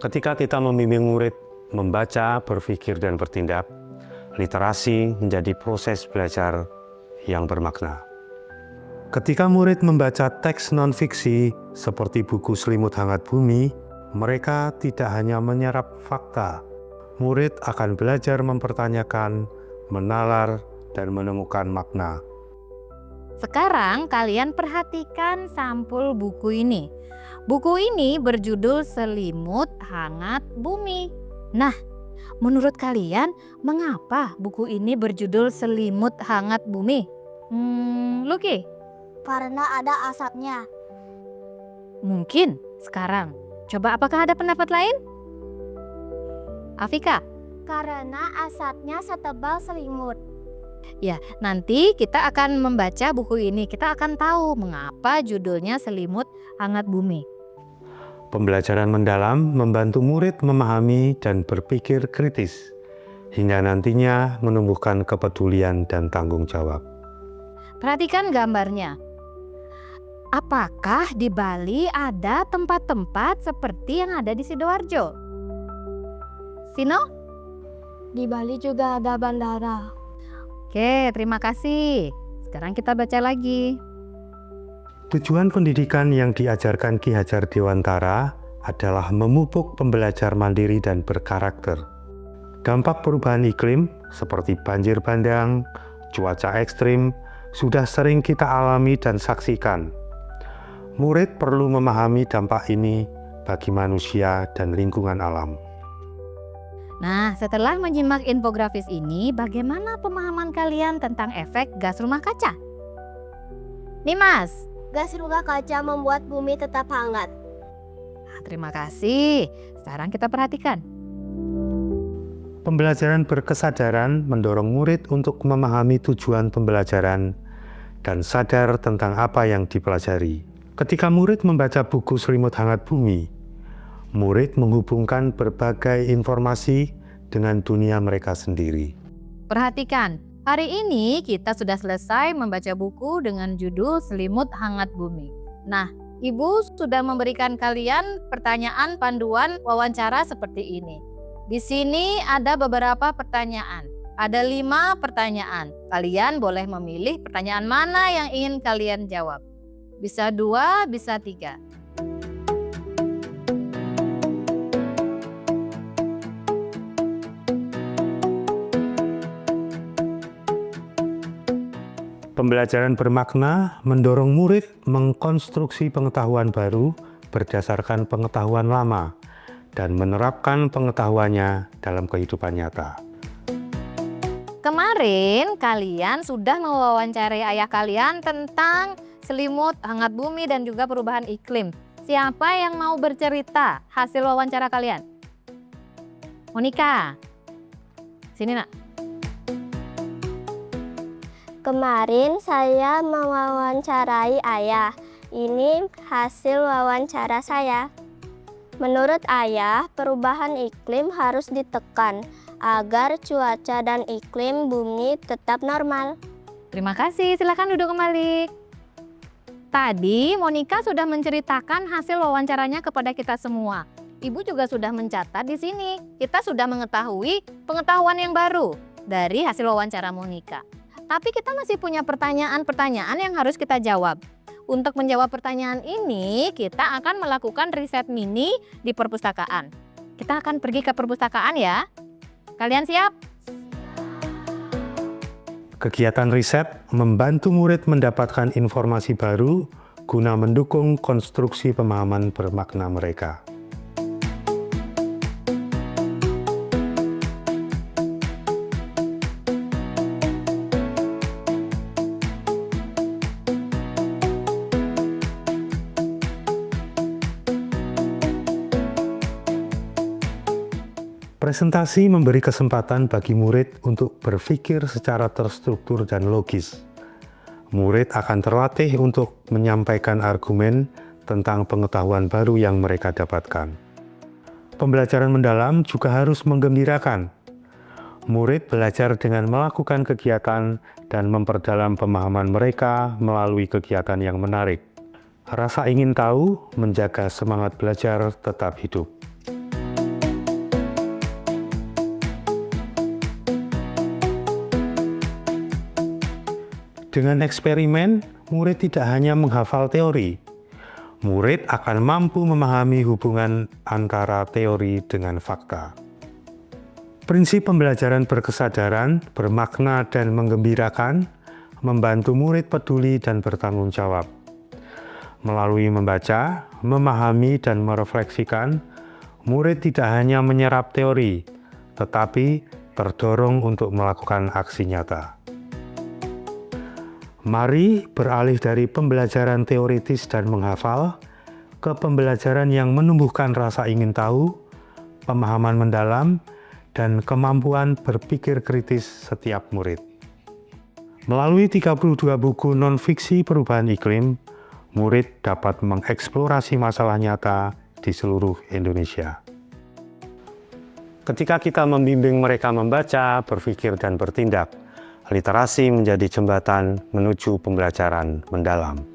Ketika kita membimbing murid membaca, berpikir, dan bertindak, literasi menjadi proses belajar yang bermakna. Ketika murid membaca teks non-fiksi seperti buku Selimut Hangat Bumi, mereka tidak hanya menyerap fakta. Murid akan belajar mempertanyakan, menalar, dan menemukan makna. Sekarang kalian perhatikan sampul buku ini. Buku ini berjudul Selimut Hangat Bumi. Nah, menurut kalian mengapa buku ini berjudul Selimut Hangat Bumi? Lucky? Karena ada asapnya. Mungkin sekarang. Coba apakah ada pendapat lain? Afika? Karena asapnya setebal selimut. Ya, nanti kita akan membaca buku ini. Kita akan tahu mengapa judulnya Selimut Hangat Bumi. Pembelajaran mendalam membantu murid memahami dan berpikir kritis, hingga nantinya menumbuhkan kepedulian dan tanggung jawab. Perhatikan gambarnya. Apakah di Bali ada tempat-tempat seperti yang ada di Sidoarjo? Sino? Di Bali juga ada bandara. Oke, terima kasih. Sekarang kita baca lagi. Tujuan pendidikan yang diajarkan Ki Hajar Dewantara adalah memupuk pembelajar mandiri dan berkarakter. Dampak perubahan iklim seperti banjir bandang, cuaca ekstrim, sudah sering kita alami dan saksikan. Murid perlu memahami dampak ini bagi manusia dan lingkungan alam. Nah, setelah menyimak infografis ini, bagaimana pemahaman kalian tentang efek gas rumah kaca? Nimas? Gas rumah kaca membuat bumi tetap hangat. Terima kasih. Sekarang kita perhatikan. Pembelajaran berkesadaran mendorong murid untuk memahami tujuan pembelajaran dan sadar tentang apa yang dipelajari. Ketika murid membaca buku Selimut Hangat Bumi, murid menghubungkan berbagai informasi dengan dunia mereka sendiri. Perhatikan, hari ini kita sudah selesai membaca buku dengan judul Selimut Hangat Bumi. Nah, Ibu sudah memberikan kalian pertanyaan panduan wawancara seperti ini. Di sini ada beberapa pertanyaan. Ada 5 pertanyaan. Kalian boleh memilih pertanyaan mana yang ingin kalian jawab. Bisa 2, bisa 3. Pembelajaran bermakna mendorong murid mengkonstruksi pengetahuan baru berdasarkan pengetahuan lama dan menerapkan pengetahuannya dalam kehidupan nyata. Kemarin kalian sudah mewawancarai ayah kalian tentang selimut hangat bumi dan juga perubahan iklim. Siapa yang mau bercerita hasil wawancara kalian? Monica, sini nak. Kemarin saya mewawancarai ayah. Ini hasil wawancara saya. Menurut ayah, perubahan iklim harus ditekan agar cuaca dan iklim bumi tetap normal. Terima kasih, silakan duduk kembali. Tadi Monica sudah menceritakan hasil wawancaranya kepada kita semua. Ibu juga sudah mencatat di sini. Kita sudah mengetahui pengetahuan yang baru dari hasil wawancara Monica. Tapi kita masih punya pertanyaan-pertanyaan yang harus kita jawab. Untuk menjawab pertanyaan ini, kita akan melakukan riset mini di perpustakaan. Kita akan pergi ke perpustakaan ya. Kalian siap? Kegiatan riset membantu murid mendapatkan informasi baru guna mendukung konstruksi pemahaman bermakna mereka. Presentasi memberi kesempatan bagi murid untuk berpikir secara terstruktur dan logis. Murid akan terlatih untuk menyampaikan argumen tentang pengetahuan baru yang mereka dapatkan. Pembelajaran mendalam juga harus menggembirakan. Murid belajar dengan melakukan kegiatan dan memperdalam pemahaman mereka melalui kegiatan yang menarik. Rasa ingin tahu menjaga semangat belajar tetap hidup. Dengan eksperimen, murid tidak hanya menghafal teori, murid akan mampu memahami hubungan antara teori dengan fakta. Prinsip pembelajaran berkesadaran, bermakna, dan menggembirakan membantu murid peduli dan bertanggung jawab. Melalui membaca, memahami, dan merefleksikan, murid tidak hanya menyerap teori, tetapi terdorong untuk melakukan aksi nyata. Mari beralih dari pembelajaran teoritis dan menghafal ke pembelajaran yang menumbuhkan rasa ingin tahu, pemahaman mendalam, dan kemampuan berpikir kritis setiap murid. Melalui 32 buku non-fiksi perubahan iklim, murid dapat mengeksplorasi masalah nyata di seluruh Indonesia. Ketika kita membimbing mereka membaca, berpikir, dan bertindak, literasi menjadi jembatan menuju pembelajaran mendalam.